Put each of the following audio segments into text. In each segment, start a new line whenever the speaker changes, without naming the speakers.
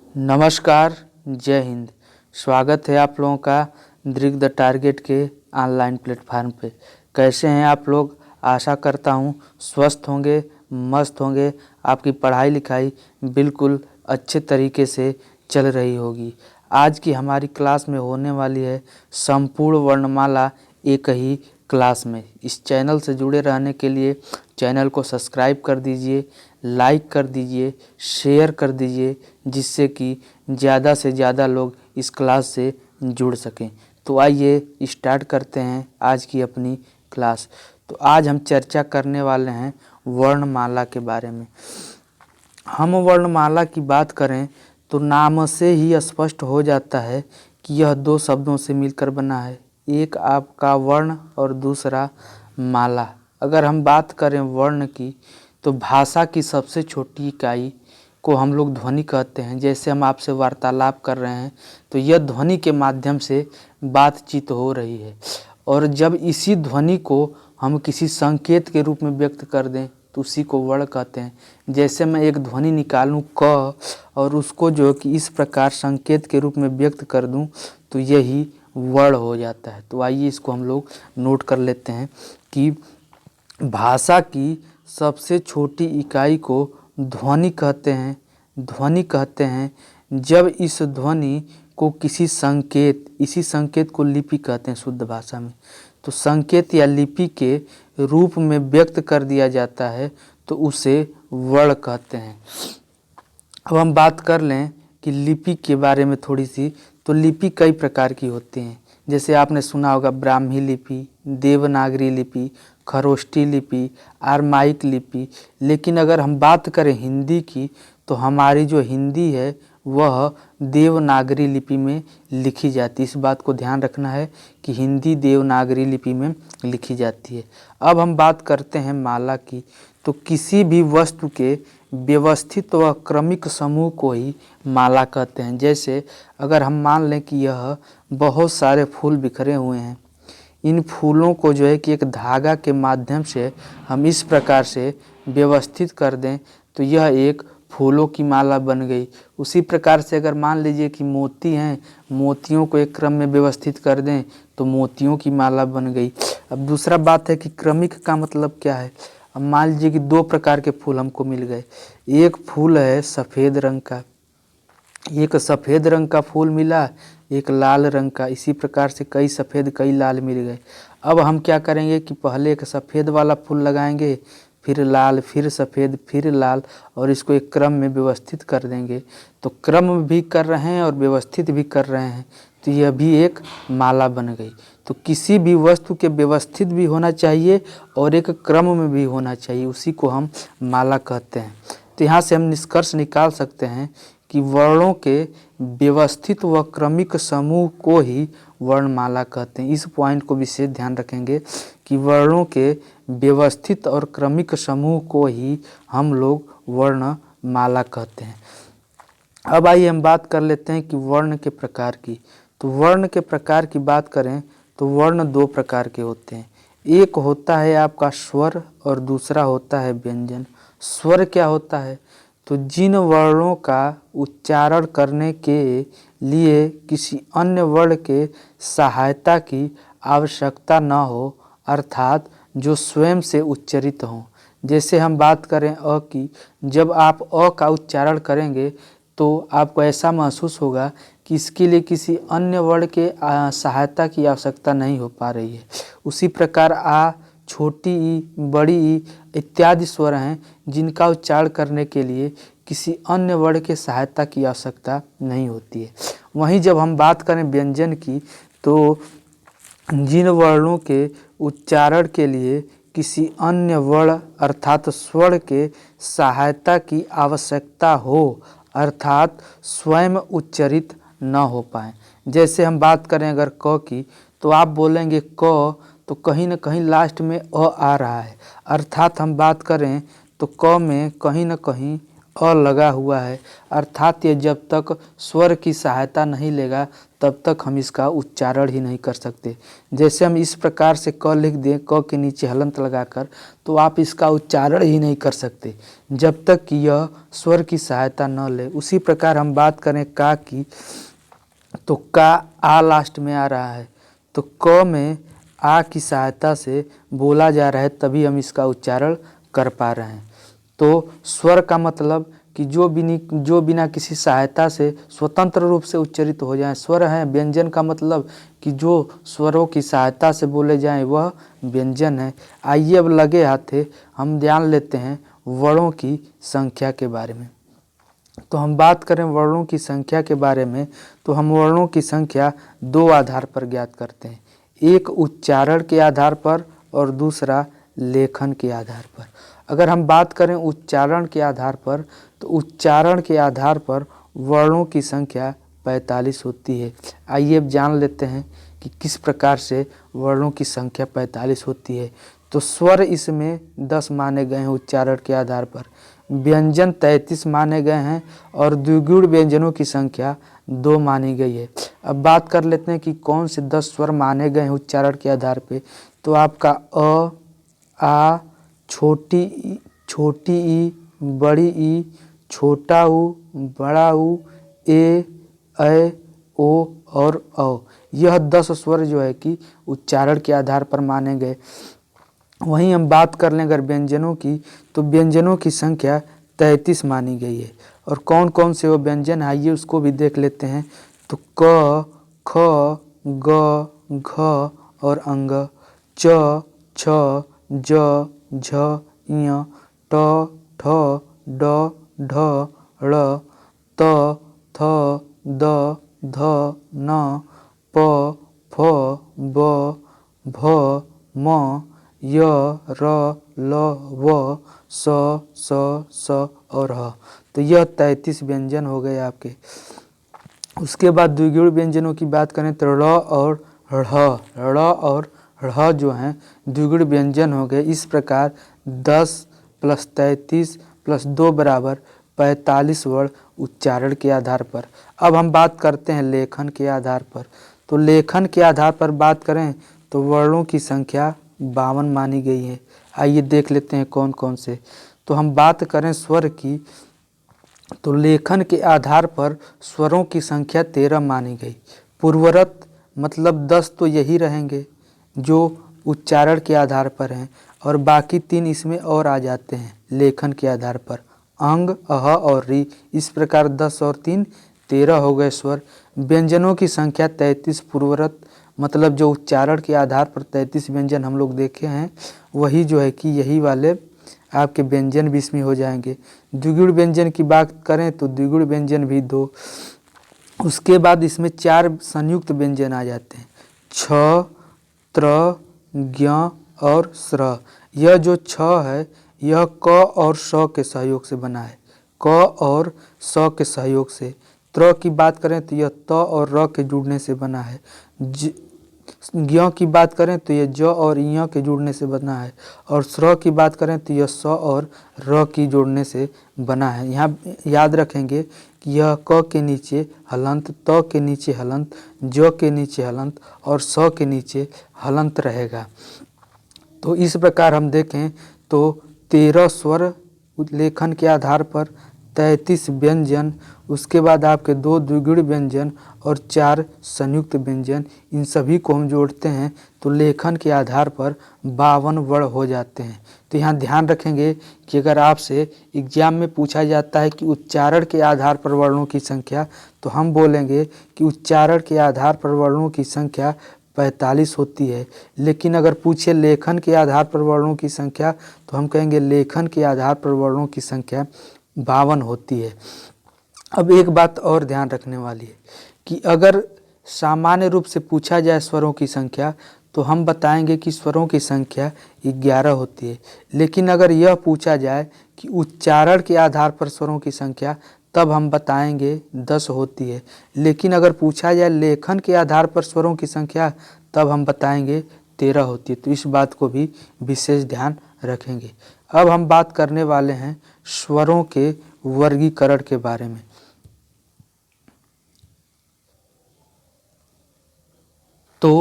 नमस्कार, जय हिंद। स्वागत है आप लोगों का दृग द टारगेट के ऑनलाइन प्लेटफार्म पे। कैसे हैं आप लोग? आशा करता हूँ स्वस्थ होंगे, मस्त होंगे। आपकी पढ़ाई लिखाई बिल्कुल अच्छे तरीके से चल रही होगी। आज की हमारी क्लास में होने वाली है संपूर्ण वर्णमाला एक ही क्लास में। इस चैनल से जुड़े रहने के लिए चैनल को सब्सक्राइब कर दीजिए, लाइक कर दीजिए, शेयर कर दीजिए, जिससे कि ज़्यादा से ज़्यादा लोग इस क्लास से जुड़ सकें। तो आइए स्टार्ट करते हैं आज की अपनी क्लास। तो आज हम चर्चा करने वाले हैं वर्णमाला के बारे में। हम वर्णमाला की बात करें तो नाम से ही स्पष्ट हो जाता है कि यह दो शब्दों से मिलकर बना है, एक आपका वर्ण और दूसरा माला। अगर हम बात करें वर्ण की तो भाषा की सबसे छोटी इकाई को हम लोग ध्वनि कहते हैं। जैसे हम आपसे वार्तालाप कर रहे हैं तो यह ध्वनि के माध्यम से बातचीत हो रही है, और जब इसी ध्वनि को हम किसी संकेत के रूप में व्यक्त कर दें तो उसी को वर्ण कहते हैं। जैसे मैं एक ध्वनि निकालूं क और उसको जो कि इस प्रकार संकेत के रूप में व्यक्त कर दूं तो यही वर्ण हो जाता है। तो आइए इसको हम लोग नोट कर लेते हैं कि भाषा की सबसे छोटी इकाई को ध्वनि कहते हैं। ध्वनि कहते हैं जब इस ध्वनि को किसी संकेत, इसी संकेत को लिपि कहते हैं शुद्ध भाषा में, तो संकेत या लिपि के रूप में व्यक्त कर दिया जाता है तो उसे वर्ण कहते हैं। अब हम बात कर लें कि लिपि के बारे में थोड़ी सी। तो लिपि कई प्रकार की होती हैं। जैसे आपने सुना होगा ब्राह्मी लिपि, देवनागरी लिपि, खरोष्ठी लिपि, आरमाइक लिपि। लेकिन अगर हम बात करें हिंदी की तो हमारी जो हिंदी है वह देवनागरी लिपि में लिखी जाती है। इस बात को ध्यान रखना है कि हिंदी देवनागरी लिपि में लिखी जाती है। अब हम बात करते हैं माला की। तो किसी भी वस्तु के व्यवस्थित व क्रमिक समूह को ही माला कहते हैं। जैसे अगर हम मान लें कि यह बहुत सारे फूल बिखरे हुए हैं, इन फूलों को जो है कि एक धागा के माध्यम से हम इस प्रकार से व्यवस्थित कर दें तो यह एक फूलों की माला बन गई। उसी प्रकार से अगर मान लीजिए कि मोती हैं, मोतियों को एक क्रम में व्यवस्थित कर दें तो मोतियों की माला बन गई। अब दूसरा बात है कि क्रमिक का मतलब क्या है। अब मान लीजिए कि दो प्रकार के फूल हमको मिल गए। एक फूल है सफ़ेद रंग का, एक सफ़ेद रंग का फूल मिला, एक लाल रंग का। इसी प्रकार से कई सफ़ेद कई लाल मिल गए। अब हम क्या करेंगे कि पहले एक सफ़ेद वाला फूल लगाएंगे, फिर लाल, फिर सफ़ेद, फिर लाल, और इसको एक क्रम में व्यवस्थित कर देंगे। तो क्रम भी कर रहे हैं और व्यवस्थित भी कर रहे हैं, तो यह भी एक माला बन गई। तो किसी भी वस्तु के व्यवस्थित भी होना चाहिए और एक क्रम में भी होना चाहिए, उसी को हम माला कहते हैं। तो यहाँ से हम निष्कर्ष निकाल सकते हैं कि वर्णों के व्यवस्थित व क्रमिक समूह को ही वर्णमाला कहते हैं। इस पॉइंट को विशेष ध्यान रखेंगे कि वर्णों के व्यवस्थित और क्रमिक समूह को ही हम लोग वर्णमाला कहते हैं। अब आइए हम बात कर लेते हैं कि वर्ण के प्रकार की। तो वर्ण के प्रकार की बात करें तो वर्ण दो प्रकार के होते हैं। एक होता है आपका स्वर और दूसरा होता है व्यंजन। स्वर क्या होता है? तो जिन वर्णों का उच्चारण करने के लिए किसी अन्य वर्ण के सहायता की आवश्यकता न हो, अर्थात जो स्वयं से उच्चरित हों। जैसे हम बात करें अ की, जब आप अ का उच्चारण करेंगे तो आपको ऐसा महसूस होगा कि इसके लिए किसी अन्य वर्ण के सहायता की आवश्यकता नहीं हो पा रही है। उसी प्रकार आ, छोटी ई, बड़ी ई इत्यादि स्वर हैं जिनका उच्चारण करने के लिए किसी अन्य वर्ण के सहायता की आवश्यकता नहीं होती है। वहीं जब हम बात करें व्यंजन की, तो जिन वर्णों के उच्चारण के लिए किसी अन्य वर्ण अर्थात स्वर के सहायता की आवश्यकता हो, अर्थात स्वयं उच्चरित न हो पाए। जैसे हम बात करें अगर क की, तो आप बोलेंगे क, तो कहीं न कहीं लास्ट में अ आ रहा है, अर्थात हम बात करें तो क में कहीं न कहीं अ लगा हुआ है, अर्थात ये जब तक स्वर की सहायता नहीं लेगा तब तक हम इसका उच्चारण ही नहीं कर सकते। जैसे हम इस प्रकार से क लिख दें क के नीचे हलंत लगाकर, तो आप इसका उच्चारण ही नहीं कर सकते जब तक कि यह स्वर की सहायता न ले। उसी प्रकार हम बात करें का की, तो का आ लास्ट में आ रहा है, तो क में आ की सहायता से बोला जा रहा है, तभी हम इसका उच्चारण कर पा रहे हैं। तो स्वर का मतलब कि जो बिना किसी सहायता से स्वतंत्र रूप से उच्चरित हो जाएं, स्वर है। व्यंजन का मतलब कि जो स्वरों की सहायता से बोले जाएं वह व्यंजन है। आइए अब लगे हाथे हम ध्यान लेते हैं वर्णों की संख्या के बारे में। तो हम बात करें वर्णों की संख्या के बारे में, तो हम वर्णों की संख्या दो आधार पर ज्ञात करते हैं, एक उच्चारण के आधार पर और दूसरा लेखन के आधार पर। अगर हम बात करें उच्चारण के आधार पर, तो उच्चारण के आधार पर वर्णों की संख्या 45 होती है। आइए अब जान लेते हैं कि किस प्रकार से वर्णों की संख्या 45 होती है। तो स्वर इसमें 10 माने गए हैं उच्चारण के आधार पर, व्यंजन 33 माने गए हैं और द्विगुण व्यंजनों की संख्या 2 मानी गई है। अब बात कर लेते हैं कि कौन से 10 स्वर माने गए हैं उच्चारण के आधार पे। तो आपका अ, आ, छोटी ई, बड़ी ई, छोटा ऊ, बड़ा ऊ, ए, ओ और औ, यह 10 स्वर जो है कि उच्चारण के आधार पर माने गए। वहीं हम बात कर लें अगर व्यंजनों की, तो व्यंजनों की संख्या 33 मानी गई है। और कौन कौन से वो व्यंजन है आइए उसको भी देख लेते हैं। तो क, ख, ग, घ और अंग, च, छ, ज, झ, ञ, ट, ठ, ड, ढ, ळ, त, थ, द, ध, न, प, फ, ब, भ, म, य, र, ल, व, स और ह। तो यह 33 व्यंजन हो गए आपके। उसके बाद द्विगुण व्यंजनों की बात करें तो ड़ और ढ़ जो हैं द्विगुण व्यंजन हो गए। इस प्रकार 10 + 33 + 2 = 45 वर्ण उच्चारण के आधार पर। अब हम बात करते हैं लेखन के आधार पर। तो लेखन के आधार पर बात करें तो वर्णों की संख्या 52 मानी गई है। आइए देख लेते हैं कौन कौन से। तो हम बात करें स्वर की, तो लेखन के आधार पर स्वरों की संख्या 13 मानी गई। पूर्वरत मतलब 10 तो यही रहेंगे जो उच्चारण के आधार पर हैं, और बाकी 3 इसमें और आ जाते हैं लेखन के आधार पर, अंग, अह और री। इस प्रकार 10 और 3 13 हो गए स्वर। व्यंजनों की संख्या 33 पूर्वरत मतलब जो उच्चारण के आधार पर 33 व्यंजन हम लोग देखे हैं, वही जो है कि यही वाले आपके व्यंजन भी इसमें हो जाएंगे। द्विगुण व्यंजन की बात करें तो द्विगुण व्यंजन भी 2। उसके बाद इसमें 4 संयुक्त व्यंजन आ जाते हैं, छ, त्र, ज्ञ और स्र। यह जो छ है यह क और स के सहयोग से बना है, क और स के सहयोग से। त्र की बात करें तो यह त और र के जुड़ने से बना है। ज्ञ की बात करें तो यह ज और ञ के जुड़ने से बना है। और स्र की बात करें तो यह स और र की जोड़ने से बना है। यहाँ याद रखेंगे कि यह क के नीचे हलंत, त के नीचे हलंत, ज के नीचे हलंत और स के नीचे हलंत रहेगा। तो इस प्रकार हम देखें तो 13 स्वर लेखन के आधार पर, 33 व्यंजन, उसके बाद आपके 2 द्विगुण व्यंजन और 4 संयुक्त व्यंजन। इन सभी को हम जोड़ते हैं तो लेखन के आधार पर 52 वर्ण हो जाते हैं। तो यहाँ ध्यान रखेंगे कि अगर आपसे एग्जाम में पूछा जाता है कि उच्चारण के आधार पर वर्णों की संख्या, तो हम बोलेंगे कि उच्चारण के आधार पर वर्णों की संख्या 45 होती है। लेकिन अगर पूछे लेखन के आधार पर वर्णों की संख्या, तो हम कहेंगे लेखन के आधार पर वर्णों की संख्या 52 होती है। अब एक बात और ध्यान रखने वाली है कि अगर सामान्य रूप से पूछा जाए स्वरों की संख्या, तो हम बताएंगे कि स्वरों की संख्या 11 होती है। लेकिन अगर यह पूछा जाए कि उच्चारण के आधार पर स्वरों की संख्या, तब हम बताएंगे 10 होती है। लेकिन अगर पूछा जाए लेखन के आधार पर स्वरों की संख्या, तब हम बताएंगे 13 होती है। तो इस बात को भी विशेष ध्यान रखेंगे। अब हम बात करने वाले हैं स्वरों के वर्गीकरण के बारे में। तो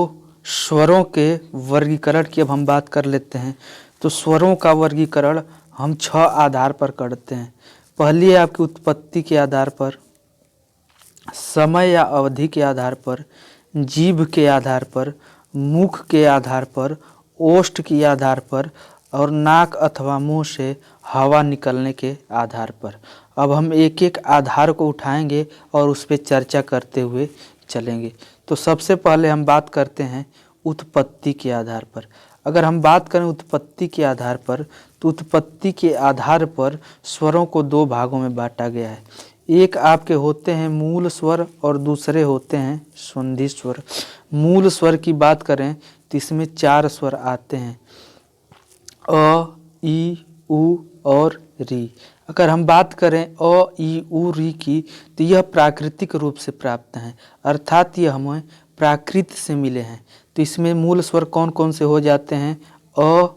स्वरों के वर्गीकरण की अब हम बात कर लेते हैं। तो स्वरों का वर्गीकरण हम 6 आधार पर करते हैं। पहली है आपकी उत्पत्ति के आधार पर, समय या अवधि के आधार पर, जीभ के आधार पर, मुख के आधार पर, ओष्ठ के आधार पर और नाक अथवा मुंह से हवा निकलने के आधार पर। अब हम एक एक आधार को उठाएंगे और उस पर चर्चा करते हुए चलेंगे। तो सबसे पहले हम बात करते हैं उत्पत्ति के आधार पर। अगर हम बात करें उत्पत्ति के आधार पर, तो उत्पत्ति के आधार पर स्वरों को 2 भागों में बांटा गया है। एक आपके होते हैं मूल स्वर और दूसरे होते हैं संधि स्वर। मूल स्वर की बात करें तो इसमें 4 स्वर आते हैं, अ, ई, उ और री। अगर हम बात करें अ, ई, उ, री की, तो यह प्राकृतिक रूप से प्राप्त हैं, अर्थात यह हमें प्राकृत से मिले हैं। तो इसमें मूल स्वर कौन कौन से हो जाते हैं? अ,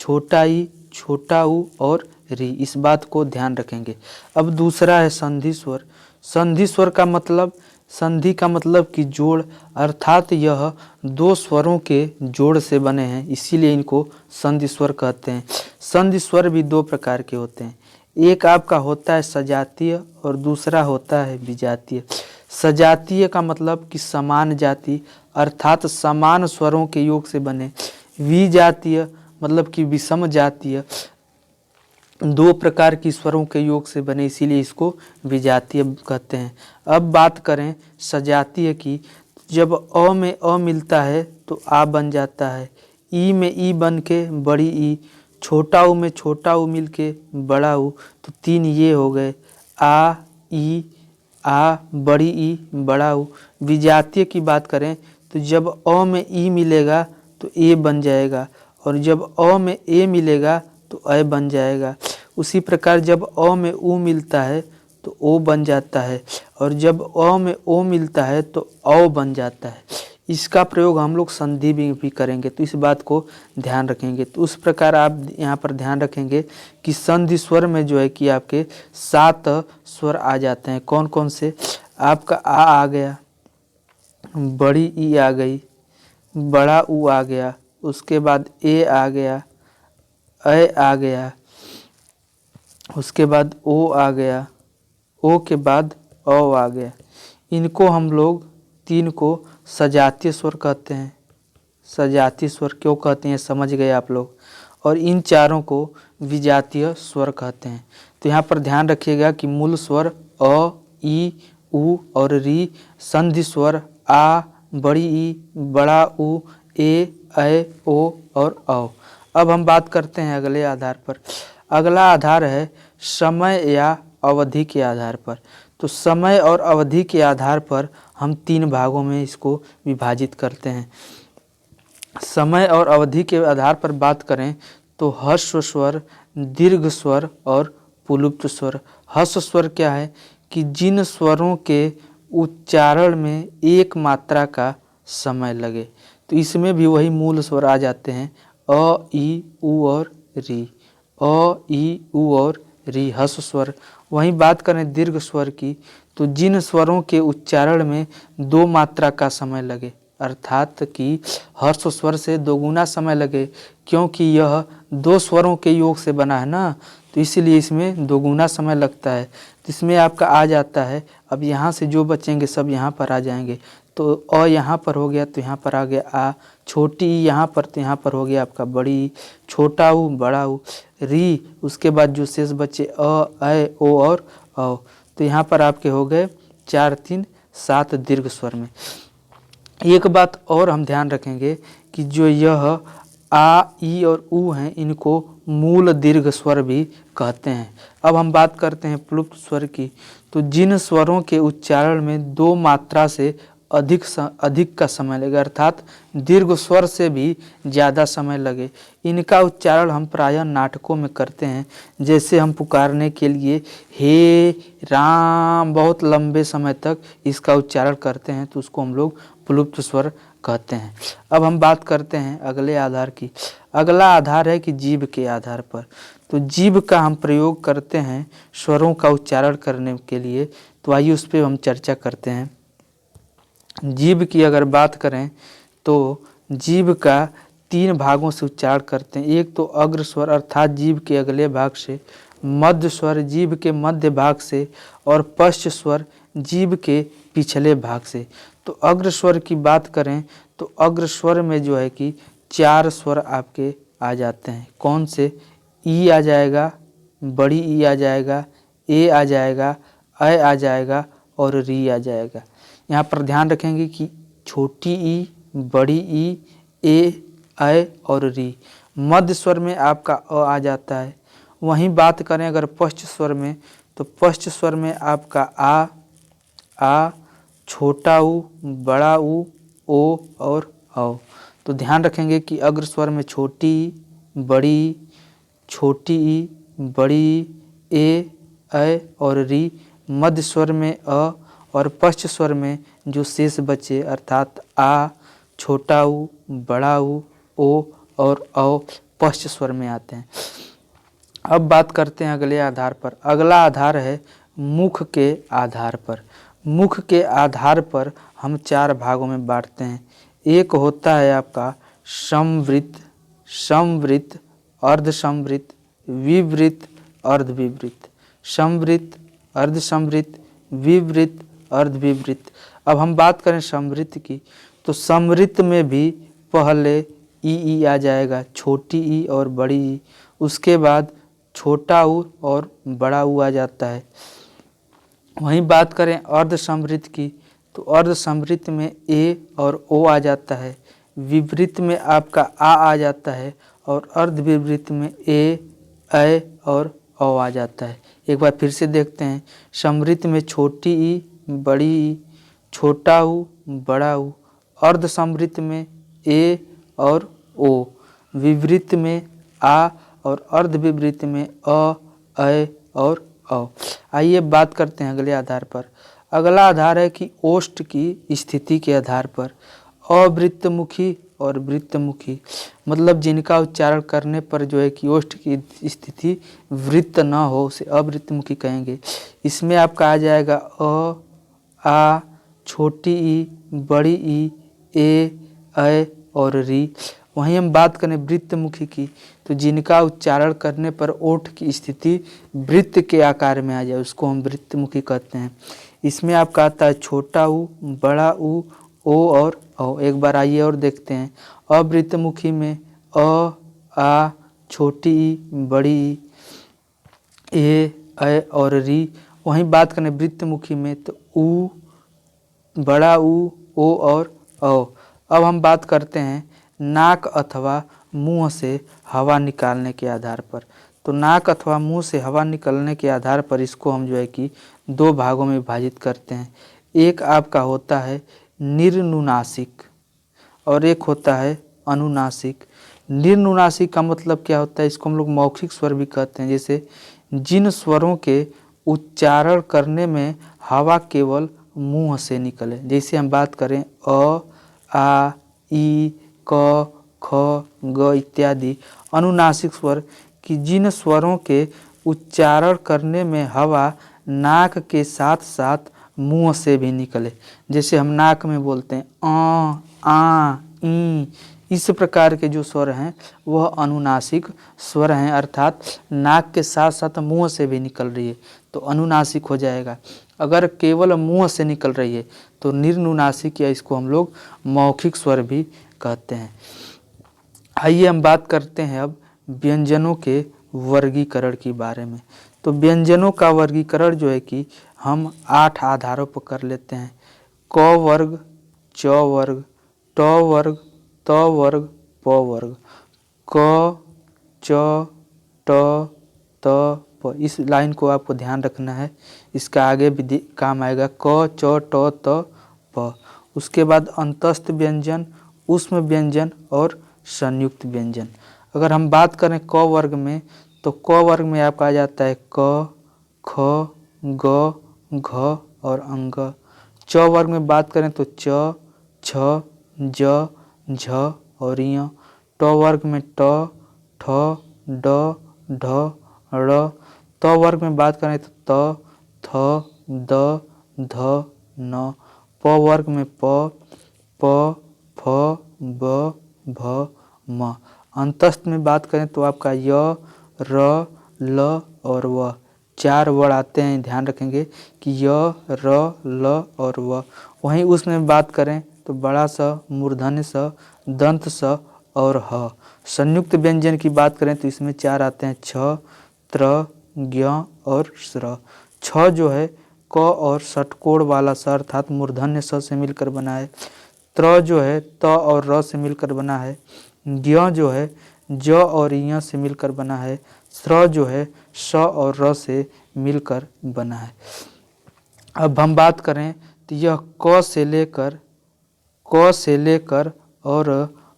छोटा ई, छोटा उ और री। इस बात को ध्यान रखेंगे। अब दूसरा है संधि स्वर। संधि स्वर का मतलब, संधि का मतलब कि जोड़, अर्थात यह 2 स्वरों के जोड़ से बने हैं, इसीलिए इनको संधि स्वर कहते हैं। संधि स्वर भी 2 प्रकार के होते हैं। एक आपका होता है सजातीय और दूसरा होता है विजातीय। सजातीय का मतलब कि समान जाति, अर्थात समान स्वरों के योग से बने। विजातीय मतलब कि विषम जातीय, 2 प्रकार की स्वरों के योग से बने, इसीलिए इसको विजातीय कहते हैं। अब बात करें सजातीय की, जब अ में अ मिलता है तो आ बन जाता है, ई में ई बन के बड़ी ई, छोटा ऊ में छोटा ऊ मिल के बड़ा ऊ, तो 3 ये हो गए, आ, ई, आ, बड़ी ई, बड़ा ऊ। विजातीय की बात करें तो जब अ में ई मिलेगा तो ए बन जाएगा, और जब अ में ए मिलेगा तो अ बन जाएगा। उसी प्रकार जब अ में उ मिलता है तो ओ बन जाता है, और जब अ में ओ मिलता है तो औ बन जाता है। इसका प्रयोग हम लोग संधि भी करेंगे, तो इस बात को ध्यान रखेंगे। तो उस प्रकार आप यहाँ पर ध्यान रखेंगे कि संधि स्वर में जो है कि आपके 7 स्वर आ जाते हैं। कौन कौन से? आपका आ गया, बड़ी ई आ गई, बड़ा ऊ आ गया, उसके बाद ए आ गया, ऐ आ गया, उसके बाद ओ आ गया, ओ के बाद औ आ गया। इनको हम लोग 3 को सजातीय स्वर कहते हैं। सजातीय स्वर क्यों कहते हैं समझ गए आप लोग। और इन 4 को विजातीय स्वर कहते हैं। तो यहाँ पर ध्यान रखिएगा कि मूल स्वर अ, ई, उ और री, संधि स्वर आ, बड़ी ई, बड़ा उ, ए, ऐ, ओ और औ। अब हम बात करते हैं अगले आधार पर। अगला आधार है समय या अवधि के आधार पर। तो समय और अवधि के आधार पर हम 3 भागों में इसको विभाजित करते हैं। समय और अवधि के आधार पर बात करें तो ह्रस्व स्वर, दीर्घ स्वर और पुलुप्त स्वर। ह्रस्व स्वर क्या है कि जिन स्वरों के उच्चारण में एक मात्रा का समय लगे। तो इसमें भी वही मूल स्वर आ जाते हैं, अ, ई, उ और री। अ, ई, उ और री ह्रस्व स्वर। वहीं बात करें दीर्घ स्वर की, तो जिन स्वरों के उच्चारण में 2 मात्रा का समय लगे, अर्थात कि ह्रस्व स्वर से 2 गुना समय लगे, क्योंकि यह 2 स्वरों के योग से बना है ना, तो इसीलिए इसमें 2 गुना समय लगता है। तो इसमें आपका आ जाता है, अब यहाँ से जो बचेंगे सब यहाँ पर आ जाएंगे। तो अ यहाँ पर हो गया तो यहाँ पर आ गया आ, छोटी ई यहाँ पर तो यहाँ पर हो गया आपका बड़ी ई, छोटा ऊ, बड़ा ऊ, री, उसके बाद जो शेष बचे अ, ऐ, ओ और औ। तो यहाँ पर आपके हो गए 4, 3, 7 दीर्घ स्वर में। एक बात और हम ध्यान रखेंगे कि जो यह आ, ई और उ हैं, इनको मूल दीर्घ स्वर भी कहते हैं। अब हम बात करते हैं प्लुप्त स्वर की। तो जिन स्वरों के उच्चारण में 2 मात्रा से अधिक का समय लगे, अर्थात दीर्घ स्वर से भी ज़्यादा समय लगे, इनका उच्चारण हम प्रायः नाटकों में करते हैं। जैसे हम पुकारने के लिए हे राम बहुत लंबे समय तक इसका उच्चारण करते हैं, तो उसको हम लोग प्लुप्त स्वर कहते हैं। अब हम बात करते हैं अगले आधार की। अगला आधार है कि जीभ के आधार पर। तो जीभ का हम प्रयोग करते हैं स्वरों का उच्चारण करने के लिए। तो आइए उस पर हम चर्चा करते हैं। जीभ की अगर बात करें तो जीभ का 3 भागों से उच्चारण करते हैं। एक तो अग्र स्वर अर्थात जीभ के अगले भाग से, मध्य स्वर जीभ के मध्य भाग से और पश्च स्वर जीभ के पिछले भाग से। तो अग्र स्वर की बात करें तो अग्र स्वर में जो है कि 4 स्वर आपके आ जाते हैं। कौन से? ई आ जाएगा, बड़ी ई आ जाएगा, ए आ जाएगा, ऐ आ जाएगा और री आ जाएगा। यहाँ पर ध्यान रखेंगे कि छोटी ई, बड़ी ई, ए, ऐ और री। मध्य स्वर में आपका अ आ जाता है। वहीं बात करें अगर पश्च स्वर में तो पश्च स्वर में आपका आ, छोटा ऊ, बड़ा ऊ, ओ और औ। तो ध्यान रखेंगे कि अग्र स्वर में छोटी ई, बड़ी ई, छोटी ई, बड़ी ई, ए, ऐ और री। मध्य स्वर में अ और पश्च स्वर में जो शेष बचे अर्थात आ, छोटा ऊ, बड़ा ऊ, ओ और औ पश्च स्वर में आते हैं। अब बात करते हैं अगले आधार पर। अगला आधार है मुख के आधार पर। मुख के आधार पर हम 4 भागों में बांटते हैं। एक होता है आपका समवृत्त, समवृत्त, अर्धसमवृत्त, विवृत्त, अर्धविवृत्त। समवृत्त, अर्धसमवृत्त, विवृत्त, अर्धविवृत्त। अब हम बात करें समवृत्त की तो समवृत्त में भी पहले ई आ जाएगा, छोटी ई और बड़ी ई। उसके बाद छोटा ऊ और बड़ा ऊ आ जाता है। वहीं बात करें अर्धसमवृत्त की तो अर्धसमवृत्त में ए और ओ आ जाता है। विवृत्त में आपका आ जाता है और अर्धविवृत्त में ए, ऐ और औ आ जाता है। एक बार फिर से देखते हैं। समवृत्त में छोटी ई, बड़ी ई, छोटा ऊ, बड़ा ऊ। अर्धसमवृत्त में ए और ओ। विवृत्त में आ और अर्धविवृत्त में अ, ऐ और औ। आइए बात करते हैं अगले आधार पर। अगला आधार है कि ओष्ठ की स्थिति के आधार पर। अवृत्तमुखी और वृत्तमुखी मतलब जिनका उच्चारण करने पर जो है कि ओष्ठ की स्थिति वृत्त न हो उसे अवृत्तमुखी कहेंगे। इसमें आपका आ जाएगा अ, आ, छोटी ई, बड़ी ई, ए, ऐ और री। वहीं हम बात करें वृत्तमुखी की तो जिनका उच्चारण करने पर ओठ की स्थिति वृत्त के आकार में आ जाए उसको हम वृत्तमुखी कहते हैं। इसमें आपका आता है छोटा ऊ, बड़ा ऊ, ओ और औ। एक बार आइए और देखते हैं। अवृत्तमुखी में अ, आ, छोटी ई, बड़ी ई, ए, ऐ और री। वहीं बात करें वृत्तमुखी में तो ऊ, बड़ा ऊ, ओ और औ। अब हम बात करते हैं नाक अथवा मुंह से हवा निकालने के आधार पर। तो नाक अथवा मुंह से हवा निकलने के आधार पर इसको हम जो है कि 2 भागों में विभाजित करते हैं। एक आपका होता है निर्नुनासिक और एक होता है अनुनासिक। निर्नुनासिक का मतलब क्या होता है? इसको हम लोग मौखिक स्वर भी कहते हैं। जैसे जिन स्वरों के उच्चारण करने में हवा केवल मुंह से निकले। जैसे हम बात करें अ, आ, ई, क, ख, ग इत्यादि। अनुनासिक स्वर कि जिन स्वरों के उच्चारण करने में हवा नाक के साथ साथ मुंह से भी निकले। जैसे हम नाक में बोलते हैं आ, ई। इस प्रकार के जो स्वर हैं वह अनुनासिक स्वर हैं अर्थात नाक के साथ साथ मुंह से भी निकल रही है तो अनुनासिक हो जाएगा। अगर केवल मुंह से निकल रही है तो निर्नुनासिक या इसको हम लोग मौखिक स्वर भी कहते हैं। आइए हम बात करते हैं अब व्यंजनों के वर्गीकरण के बारे में। तो व्यंजनों का वर्गीकरण जो है कि हम 8 आधारों पर कर लेते हैं। क वर्ग, च वर्ग, ट वर्ग, त वर्ग, प वर्ग। क, च, ट, त, प। इस लाइन को आपको ध्यान रखना है, इसका आगे भी काम आएगा। क, च, ट, त, प। उसके बाद अंतस्थ व्यंजन, ऊष्म व्यंजन और संयुक्त व्यंजन। अगर हम बात करें क वर्ग में तो क वर्ग में आपका आ जाता है क, ख, ग, घ और अंग। च वर्ग में बात करें तो च, छ, ज, झ और य। ट वर्ग में ट, ठ, ड, ढ, ड़। त वर्ग में बात करें तो त, थ, द, ध, न। प वर्ग में प, फ, ब, भ, म। अंतस्थ में बात करें तो आपका य, र, ल और व। 4 वर्ड आते हैं, ध्यान रखेंगे कि य, र, ल और व। वहीं उसमें बात करें तो बड़ा स, मूर्धन्य स, दंत स और ह। संयुक्त व्यंजन की बात करें तो इसमें 4 आते हैं, छ, त्र, ज्ञ और स्र। छ जो है क और षटकोण वाला स अर्थात मूर्धन्य स से मिलकर बना है। त्र जो है त और र से मिलकर बना है। ज्ञ जो है ज और य से मिलकर बना है। स्र जो है स और र से मिलकर बना है। अब हम बात करें तो यह क से लेकर और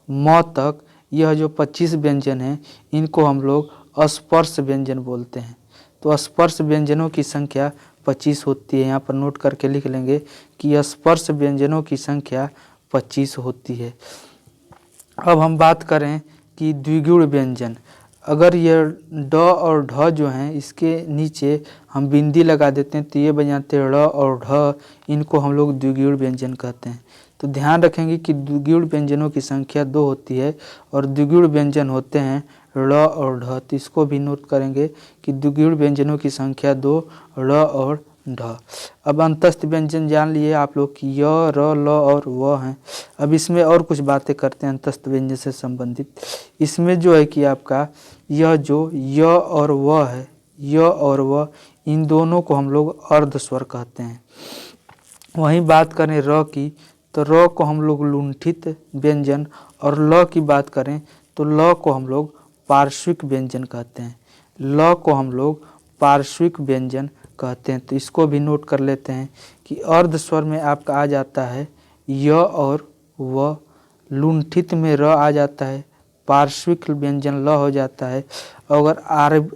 म तक यह जो 25 व्यंजन हैं इनको हम लोग स्पर्श व्यंजन बोलते हैं। तो स्पर्श व्यंजनों की संख्या 25 होती है। यहाँ पर नोट करके लिख लेंगे कि स्पर्श व्यंजनों की संख्या 25 होती है। अब हम बात करें कि द्विगुण व्यंजन, अगर यह ड और ढ जो हैं इसके नीचे हम बिंदी लगा देते हैं तो ये बन जाते हैं ड़ और ढ, इनको हम लोग द्विगुण व्यंजन कहते हैं। तो ध्यान रखेंगे कि द्विगुण व्यंजनों की संख्या 2 होती है और द्विगुण व्यंजन होते हैं ड़ और ढ। तो इसको भी नोट करेंगे कि द्विगुण व्यंजनों की संख्या 2 ड़ और ढ। अब अंतस्थ व्यंजन जान लिए आप लोग कि य, र, ल और व हैं। अब इसमें और कुछ बातें करते हैं अंतस्थ व्यंजन से संबंधित। इसमें जो है कि आपका यह जो य और व है, य और व इन दोनों को हम लोग अर्ध स्वर कहते हैं। वहीं बात करें र की तो र को हम लोग लुंठित व्यंजन और ल की बात करें तो ल को हम लोग पार्श्विक व्यंजन कहते हैं। ल को हम लोग पार्श्विक व्यंजन कहते हैं। तो इसको भी नोट कर लेते हैं कि अर्ध स्वर में आपका आ जाता है य और व, लुंठित में र आ जाता है, पार्श्विक व्यंजन ल हो जाता है। अगर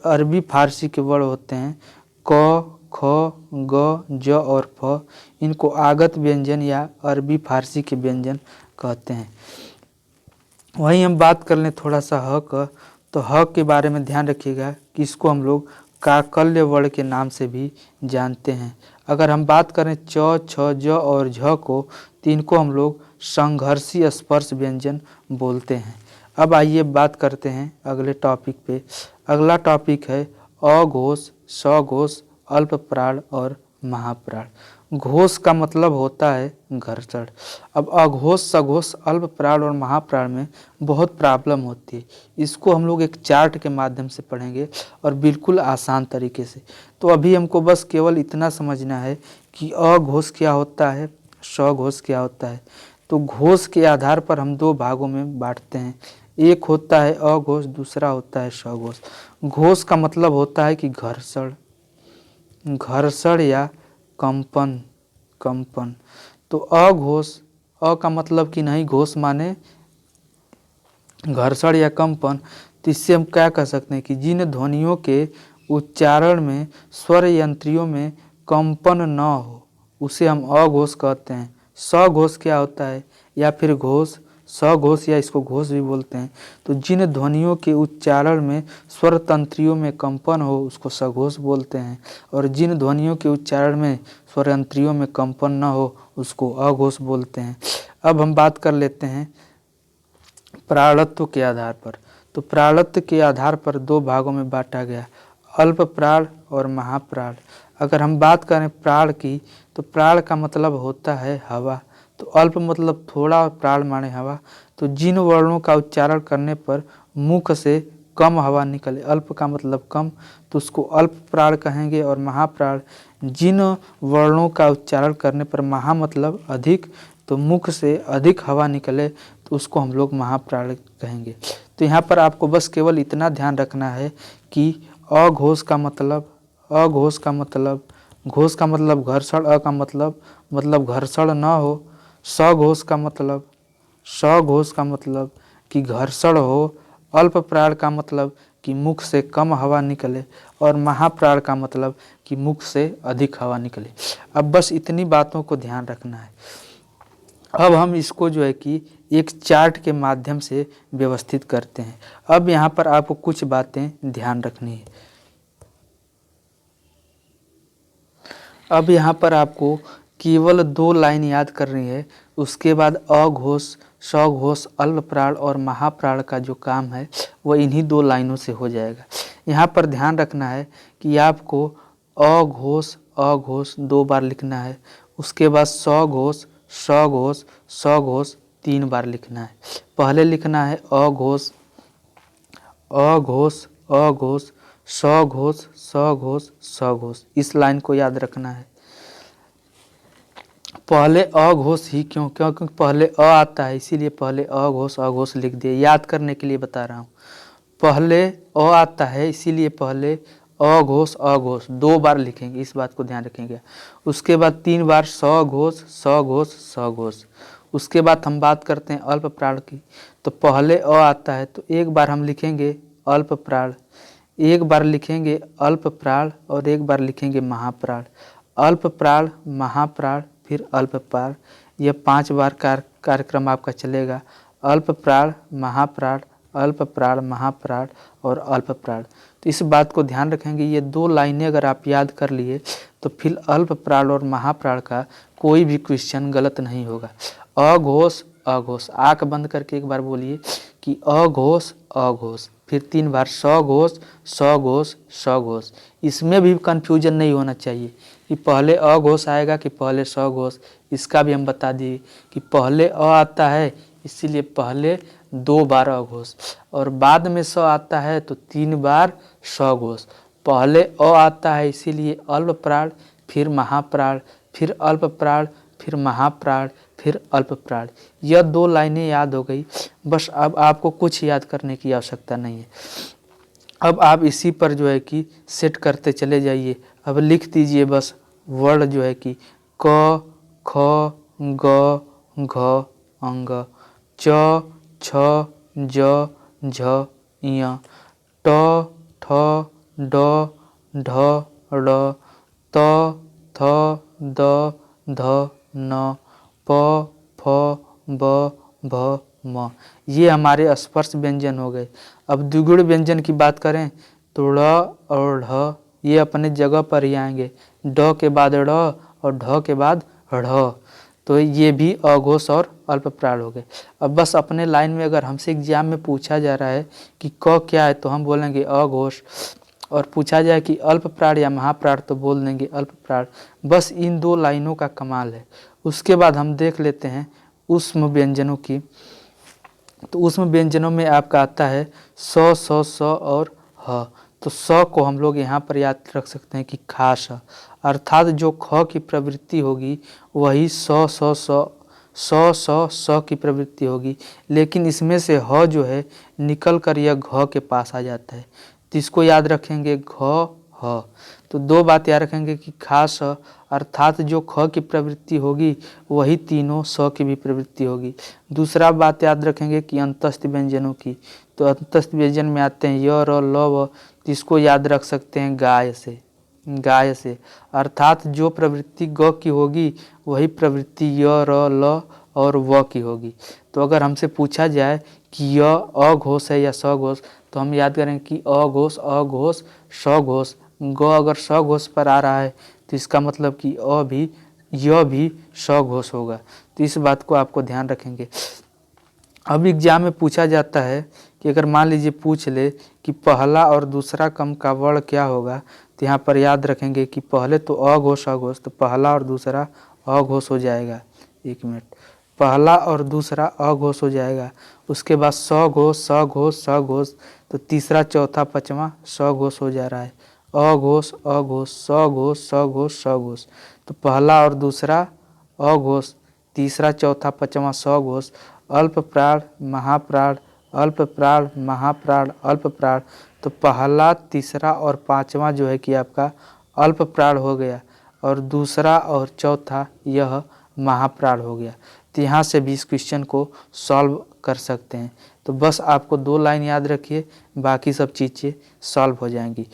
अरबी फारसी के वर्ड होते हैं क, ख, ग, ज और फ, इनको आगत व्यंजन या अरबी फारसी के व्यंजन कहते हैं। वहीं हम बात कर लें थोड़ा सा ह का, तो ह के बारे में ध्यान रखिएगा कि इसको हम लोग काकल्य वर्ण के नाम से भी जानते हैं। अगर हम बात करें च, छ, ज और झ को तो इनको हम लोग संघर्षी स्पर्श व्यंजन बोलते हैं। अब आइए बात करते हैं अगले टॉपिक पे। अगला टॉपिक है अघोष, सघोष, अल्पप्राण और महाप्राण। घोष का मतलब होता है घर्षण। अब अघोष, सघोष, अल्पप्राण और महाप्राण में बहुत प्रॉब्लम होती है। इसको हम लोग एक चार्ट के माध्यम से पढ़ेंगे और बिल्कुल आसान तरीके से। तो अभी हमको बस केवल इतना समझना है कि अघोष क्या होता है, सघोष क्या होता है। तो घोष के आधार पर हम 2 भागों में बांटते हैं, एक होता है अघोष, दूसरा होता है सघोष। घोष का मतलब होता है कि घर्षण, घर्षण या कंपन, कंपन। तो अघोष, अ का मतलब कि नहीं घोष माने घर्षण या कंपन। तो इससे हम क्या कह सकते हैं कि जिन ध्वनियों के उच्चारण में स्वर यंत्रियों में कंपन न हो उसे हम अघोष कहते हैं। सघोष क्या होता है, या फिर घोष, सघोष या इसको घोष भी बोलते हैं। तो जिन ध्वनियों के उच्चारण में स्वर तंत्रियों में कंपन हो उसको सघोष बोलते हैं, और जिन ध्वनियों के उच्चारण में स्वर यंत्रियों में कंपन न हो उसको अघोष बोलते हैं। अब हम बात कर लेते हैं प्राणत्व के आधार पर। तो प्राणत्व के आधार पर 2 भागों में बांटा गया, अल्प प्राण और महाप्राण। अगर हम बात करें प्राण की तो प्राण का मतलब होता है हवा। तो अल्प मतलब थोड़ा और प्राण माने हवा। तो जिन वर्णों का उच्चारण करने पर मुख से कम हवा निकले, अल्प का मतलब कम, तो उसको अल्प प्राण कहेंगे। और महाप्राण जिन वर्णों का उच्चारण करने पर महा मतलब अधिक, तो मुख से अधिक हवा निकले तो उसको हम लोग महाप्राण कहेंगे। तो यहाँ पर आपको बस केवल इतना ध्यान रखना है कि अघोष का मतलब, अघोष का मतलब, घोष का मतलब घर्षण, अ का मतलब घर्षण न हो। सघोष का मतलब, सघोष का मतलब कि घर्षण हो। अल्प प्राण का मतलब कि मुख से कम हवा निकले, और महाप्राण का मतलब कि मुख से अधिक हवा निकले। अब बस इतनी बातों को ध्यान रखना है। अब हम इसको जो है कि एक चार्ट के माध्यम से व्यवस्थित करते हैं। अब यहाँ पर आपको कुछ बातें ध्यान रखनी है। अब यहाँ पर आपको केवल 2 लाइन याद करनी है। उसके बाद अघोष, सघोष, अल्पप्राण और महाप्राण का जो काम है वह इन्हीं 2 लाइनों से हो जाएगा। यहाँ पर ध्यान रखना है कि आपको अघोष अघोष 2 बार लिखना है। उसके बाद सघोष सघोष सघोष 3 बार लिखना है। पहले लिखना है अघोष अघोष अघोष सघोष सघोष सघोष। इस लाइन को याद रखना है। पहले अघोष ही क्योंकि पहले अ आता है, इसीलिए पहले अघोष अघोष लिख दिए। याद करने के लिए बता रहा हूँ। पहले अ आता है इसीलिए पहले अघोष अघोष 2 बार लिखेंगे, इस बात को ध्यान रखेंगे। उसके बाद 3 बार सघोष सघोष सघोष। उसके बाद हम बात करते हैं अल्प प्राण की। तो पहले अ आता है तो 1 बार हम लिखेंगे अल्प प्राण, 1 बार लिखेंगे अल्प प्राण और 1 बार लिखेंगे महाप्राण। अल्प प्राण महाप्राण फिर अल्प प्राण, यह 5 बार कार्यक्रम आपका चलेगा। अल्प प्राण महाप्राण, अल्प प्राण महाप्राण और अल्प प्राण। तो इस बात को ध्यान रखेंगे। ये 2 लाइनें अगर आप याद कर लिए तो फिर अल्प प्राण और महाप्राण का कोई भी क्वेश्चन गलत नहीं होगा। अघोष अघोष, आँख बंद करके एक बार बोलिए कि अघोष अघोष, फिर 3 बार सघोष सघोष सघोष। इसमें भी कंफ्यूजन नहीं होना चाहिए कि पहले अघोष आएगा कि पहले सघोष। इसका भी हम बता दिए कि पहले अ आता है इसीलिए पहले 2 बार अघोष और बाद में स आता है तो 3 बार सघोष। पहले अ आता है इसीलिए अल्प प्राण फिर महाप्राण फिर अल्प प्राण फिर महाप्राण फिर अल्प प्राण। यह 2 लाइनें याद हो गई। बस अब आपको कुछ याद करने की आवश्यकता नहीं है। अब आप इसी पर जो है कि सेट करते चले जाइए। अब लिख दीजिए बस वर्ड जो है कि क ख ग घ अंग, च छ ज झ ञ, ट ठ ड ढ ड़, त थ द ध न, प फ ब भ म। ये हमारे स्पर्श व्यंजन हो गए। अब द्विगुण व्यंजन की बात करें तो ड़ और ढ ये अपने जगह पर ही आएंगे। ड के बाद ड़ और ढ के बाद ढ़, तो ये भी अघोष और अल्प प्राण हो गए। अब बस अपने लाइन में अगर हमसे एग्जाम में पूछा जा रहा है कि क क्या है तो हम बोलेंगे अघोष, और पूछा जाए कि अल्प प्राण या महाप्राण तो बोल देंगे अल्प प्राण। बस इन 2 लाइनों का कमाल है। उसके बाद हम देख लेते हैं ऊष्म व्यंजनों की। तो ऊष्म व्यंजनों में आपका आता है स स स और ह। तो स को हम लोग यहाँ पर याद रख सकते हैं कि खास, अर्थात जो ख की प्रवृत्ति होगी वही स स स स स स की प्रवृत्ति होगी, लेकिन इसमें से ह जो है निकल कर यह घ के पास आ जाता है। तो इसको याद रखेंगे घ ह। तो 2 बात याद रखेंगे कि खास अर्थात जो ख की प्रवृत्ति होगी वही तीनों स की भी प्रवृत्ति होगी। दूसरा बात याद रखेंगे कि अंतस्थ व्यंजनों की। तो अंतस्थ व्यंजन में आते हैं य र ल व, तो इसको याद रख सकते हैं गाय से, गाय से, अर्थात जो प्रवृत्ति ग की होगी वही प्रवृत्ति य र ल और व की होगी। तो अगर हमसे पूछा जाए कि य अघोष है या सघोष तो हम याद करें कि अघोष अघोष सघोष। ग अगर सघोष पर आ रहा है तो इसका मतलब कि अ भी य भी सघोष होगा। तो इस बात को आपको ध्यान रखेंगे। अब एग्जाम में पूछा जाता है कि अगर मान लीजिए पूछ ले कि पहला और दूसरा क्रम का वर्ण क्या होगा, तो यहाँ पर याद रखेंगे कि पहले तो अघोष अघोष, तो पहला और दूसरा अघोष हो जाएगा। 1 मिनट, पहला और दूसरा अघोष हो जाएगा। उसके बाद सघोष सघोष सघोष, तो तीसरा चौथा पांचवा सघोष हो जा रहा है। अघोष अघोष सघोष सघोष सघोष, तो पहला और दूसरा अघोष, तीसरा चौथा पांचवा सघोष। अल्प प्राण महाप्राण, अल्प प्राण महाप्राण अल्प प्राण, तो पहला तीसरा और पांचवा जो है कि आपका अल्प प्राण हो गया और दूसरा और चौथा यह महाप्राण हो गया। तो यहाँ से भी इस क्वेश्चन को सॉल्व कर सकते हैं। तो बस आपको 2 लाइन याद रखिए, बाकी सब चीज़ें सॉल्व हो जाएंगी।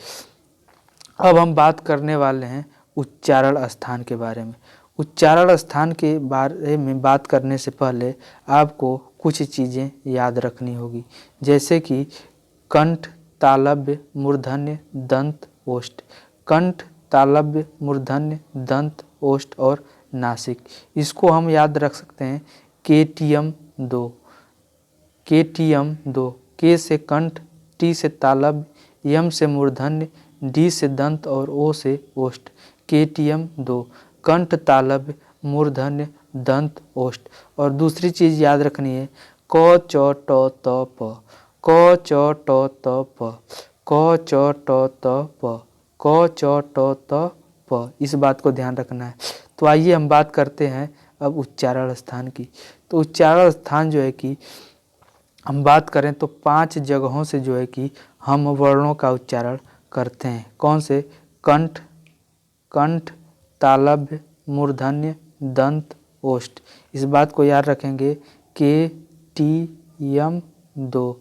अब हम बात करने वाले हैं उच्चारण स्थान के बारे में। उच्चारण स्थान के बारे में बात करने से पहले आपको कुछ चीज़ें याद रखनी होगी, जैसे कि कंठ, तालव्य, मूर्धन्य, दंत, ओष्ठ। कंठ, तालव्य, मूर्धन्य, दंत, ओष्ठ और नासिक। इसको हम याद रख सकते हैं KTM 2। KTM 2, K से कंठ, T से तालव्य, M से मूर्धन्य, D से दंत और O से ओष्ठ। KTM 2, कंठ, तालव्य, मूर्धन्य, दंत, ओष्ठ। और दूसरी चीज़ याद रखनी है क च ट त प, क च ट त प, क च ट त प, क च ट त प। इस बात को ध्यान रखना है। तो आइए हम बात करते हैं अब उच्चारण स्थान की। तो उच्चारण स्थान जो है कि हम बात करें तो 5 जगहों से जो है कि हम वर्णों का उच्चारण करते हैं। कौन से? कंठ, कंठ, तालव्य, मूर्धन्य, दंत, ओष्ठ। इस बात को याद रखेंगे KTM 2,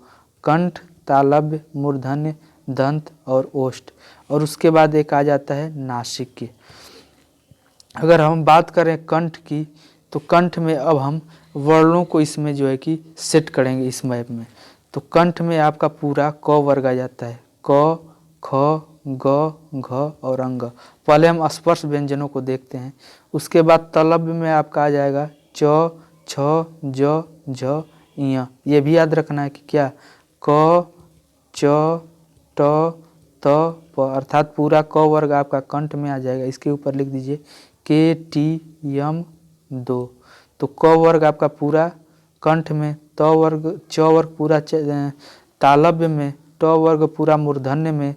कंठ, तालव्य, मूर्धन्य, दंत और ओष्ठ। और उसके बाद एक आ जाता है नासिक की। अगर हम बात करें कंठ की, तो कंठ में अब हम वर्णों को इसमें जो है कि सेट करेंगे इस मैप में। तो कंठ में आपका पूरा क वर्ग आ जाता है, क, ख, ग, घ और अंग। पहले हम स्पर्श व्यंजनों को देखते हैं। उसके बाद तलव्य में आपका आ जाएगा च, छ, ज, झ, ञ। ये भी याद रखना है कि क्या क, च, ट, त, प, अर्थात पूरा क वर्ग आपका कंठ में आ जाएगा। इसके ऊपर लिख दीजिए KTM 2। तो क वर्ग आपका पूरा कंठ में, त वर्ग, च वर्ग पूरा तालव्य में, ट वर्ग पूरा मूर्धन्य में,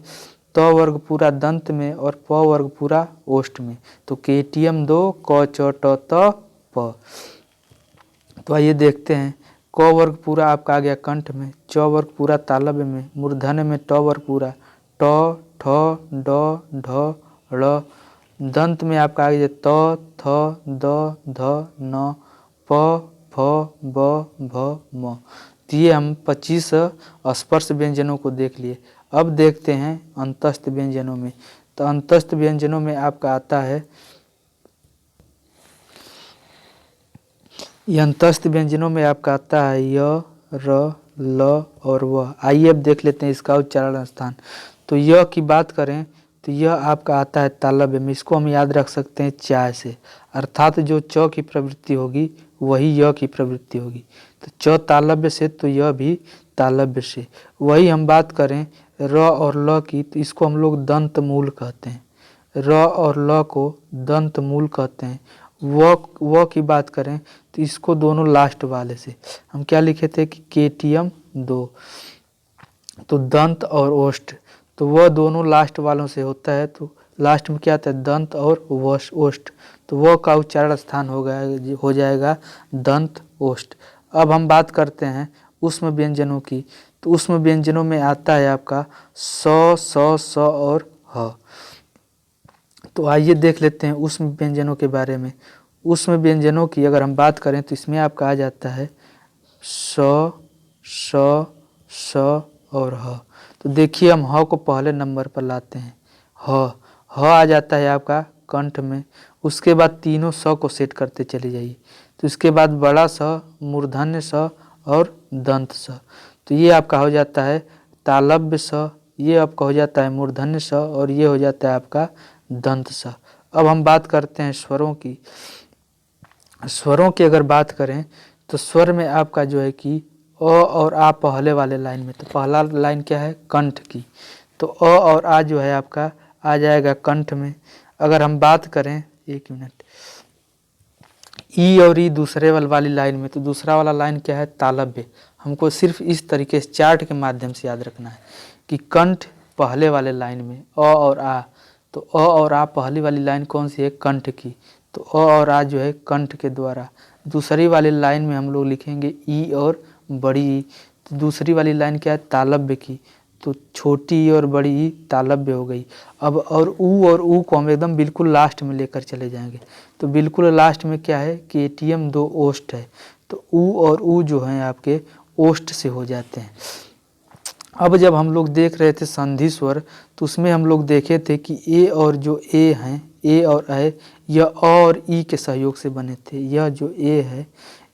त वर्ग पूरा दंत में और प वर्ग पूरा ओष्ठ में। तो KTM 2 क च ट त प। तो आइए देखते हैं। क वर्ग पूरा आपका आ गया कंठ में, च वर्ग पूरा तालव्य में, मूर्धन्य में ट वर्ग पूरा, ट, ठ, ड, ढ, ड़। दंत में आपका आ गया त, थ, द, ध, न, प, फ, ब, भ, म। तो ये हम 25 स्पर्श व्यंजनों को देख लिए। अब देखते हैं अंतस्थ व्यंजनों में। तो अंतस्थ व्यंजनों में आपका आता है, ये अंतस्थ व्यंजनों में आपका आता है य, र, ल और व। आइए अब देख लेते हैं इसका उच्चारण स्थान। तो य की बात करें तो यह आपका आता है तालव्य में। इसको हम याद रख सकते हैं चा से, अर्थात जो च की प्रवृत्ति होगी वही य की प्रवृत्ति होगी। तो च तालव्य से तो यह भी तालव्य से। वही हम बात करें र और ल की, तो इसको हम लोग दंत मूल कहते हैं। र और ल को दंत मूल कहते हैं। व की बात करें तो इसको दोनों लास्ट वाले से हम क्या लिखे थे कि KTM 2। तो दंत और ओष्ठ, तो वह दोनों लास्ट वालों से होता है। तो लास्ट में क्या आता है दंत और ओष्ठ। तो वह का उच्चारण स्थान हो जाएगा दंत ओष्ठ। अब हम बात करते हैं ऊष्म व्यंजनों की। तो ऊष्म व्यंजनों में आता है आपका स और ह। तो आइए देख लेते हैं ऊष्म व्यंजनों के बारे में। ऊष्म व्यंजनों की अगर हम बात करें तो इसमें आपका आ जाता है स और ह। तो देखिए हम ह को पहले नंबर पर लाते हैं। ह आ जाता है आपका कंठ में। उसके बाद तीनों स को सेट करते चले जाइए। तो इसके बाद बड़ा स, मूर्धन्य स और दंत स। तो ये आपका हो जाता है तालव्य स, ये आपका हो जाता है मूर्धन्य स और ये हो जाता है आपका दंत स। अब हम बात करते हैं स्वरों की। स्वरों की अगर बात करें तो स्वर में आपका जो है कि अ और आ पहले वाले लाइन में। तो पहला लाइन क्या है कंठ की, तो अ और आ जो है आपका आ जाएगा कंठ में। अगर हम बात करें, एक मिनट, ई और ई दूसरे वाली लाइन में। तो दूसरा वाला लाइन क्या है तालव्य। हमको सिर्फ इस तरीके से चार्ट के माध्यम से याद रखना है कि कंठ पहले वाले लाइन में अ और आ। तो अ और आ पहली वाली लाइन कौन सी है कंठ की। तो अ और आ जो है कंठ के द्वारा। दूसरी वाली लाइन में हम लोग लिखेंगे ई और बड़ी ई। तो दूसरी वाली लाइन क्या है तालव्य की। तो छोटी ई और बड़ी ई तालव्य हो गई। अब और ऊ को हम एकदम बिल्कुल लास्ट में लेकर चले जाएंगे। तो बिल्कुल लास्ट में क्या है KTM 2 ओष्ठ है। तो ऊ और ऊ जो हैं आपके ओष्ठ से हो जाते हैं। अब जब हम लोग देख रहे थे संधि स्वर, तो उसमें हम लोग देखे थे कि ए और जो ए हैं, ए और ऐ यह अ और ई के सहयोग से बने थे। यह जो ए है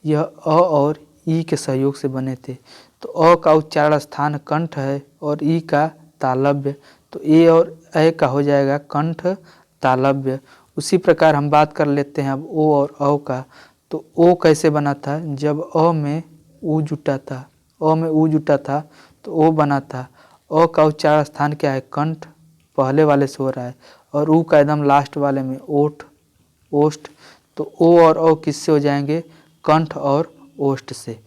यह अ और ई के सहयोग से बने थे। तो अ का उच्चारण स्थान कंठ है और ई का तालव्य, तो ए और ऐ का हो जाएगा कंठ तालव्य। उसी प्रकार हम बात कर लेते हैं अब ओ और औ का। तो ओ कैसे बना था, जब अ में ऊ जुटा था, अ में ऊ जुटा था तो ओ बना था। अ का उच्चारण स्थान क्या है, कंठ पहले वाले से हो रहा है और ऊ का एकदम लास्ट वाले में ओठ ओष्ठ। तो ओ और औ किससे हो जाएंगे, कंठ और ओष्ठ से।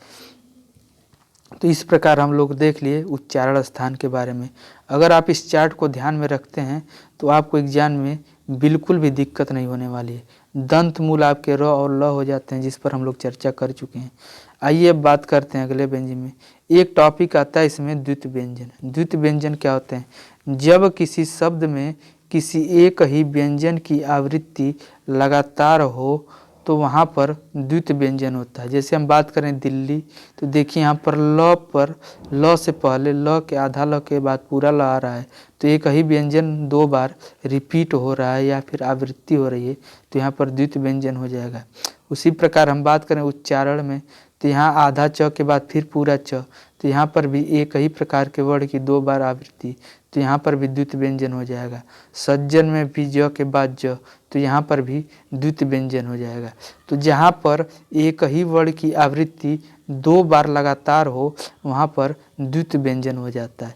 तो इस प्रकार हम लोग देख लिए उच्चारण स्थान के बारे में। अगर आप इस चार्ट को ध्यान में रखते हैं तो आपको एग्जाम में बिल्कुल भी दिक्कत नहीं होने वाली है। दंत मूल आपके र और ल हो जाते हैं, जिस पर हम लोग चर्चा कर चुके हैं। आइए अब बात करते हैं अगले व्यंजन में। एक टॉपिक आता है इसमें द्वित्व व्यंजन। द्वित्व व्यंजन क्या होते हैं, जब किसी शब्द में किसी एक ही व्यंजन की आवृत्ति लगातार हो तो वहाँ पर द्वित्व व्यंजन होता है। जैसे हम बात करें दिल्ली, तो देखिए यहाँ पर ल से पहले ल के आधा ल के बाद पूरा ल आ रहा है, तो एक ही व्यंजन दो बार रिपीट हो रहा है या फिर आवृत्ति हो रही है, तो यहाँ पर द्वित्व व्यंजन हो जाएगा। उसी प्रकार हम बात करें उच्चारण में, तो यहाँ आधा च के बाद फिर पूरा च, तो यहाँ पर भी एक ही प्रकार के वर्ड की दो बार आवृत्ति, तो यहाँ पर भी द्वित्व व्यंजन हो जाएगा। सज्जन में भी ज के बाद ज, तो यहाँ पर भी द्वित्व व्यंजन हो जाएगा। तो जहाँ पर एक ही वर्ड की आवृत्ति दो बार लगातार हो वहाँ पर द्वित्व व्यंजन हो जाता है।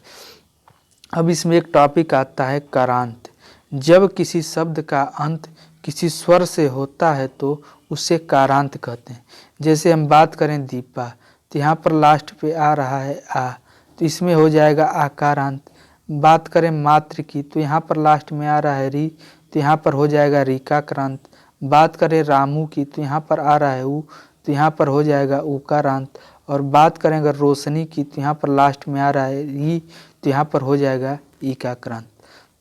अब इसमें एक टॉपिक आता है कारांत। जब किसी शब्द का अंत किसी स्वर से होता है तो उसे कारांत कहते हैं। जैसे हम बात करें दीपा, तो यहाँ पर लास्ट पे आ रहा है आ, तो इसमें हो जाएगा आकारांत। बात करें मात्र की, तो यहाँ पर लास्ट में आ रहा है री, तो यहाँ पर हो जाएगा रीकाक्रांत। बात करें रामू की, तो यहाँ पर आ रहा है ऊ, तो यहाँ पर हो जाएगा उकारांत। और बात करें अगर रोशनी की, तो यहाँ पर लास्ट में आ रहा है ई, तो यहाँ पर हो जाएगा ईकाक्रांत।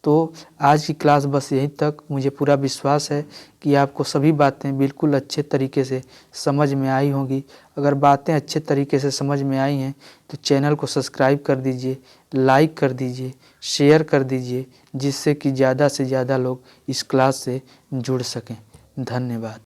तो आज की क्लास बस यहीं तक। मुझे पूरा विश्वास है कि आपको सभी बातें बिल्कुल अच्छे तरीके से समझ में आई होंगी। अगर बातें अच्छे तरीके से समझ में आई हैं तो चैनल को सब्सक्राइब कर दीजिए, लाइक कर दीजिए, शेयर कर दीजिए, जिससे कि ज़्यादा से ज़्यादा लोग इस क्लास से जुड़ सकें। धन्यवाद।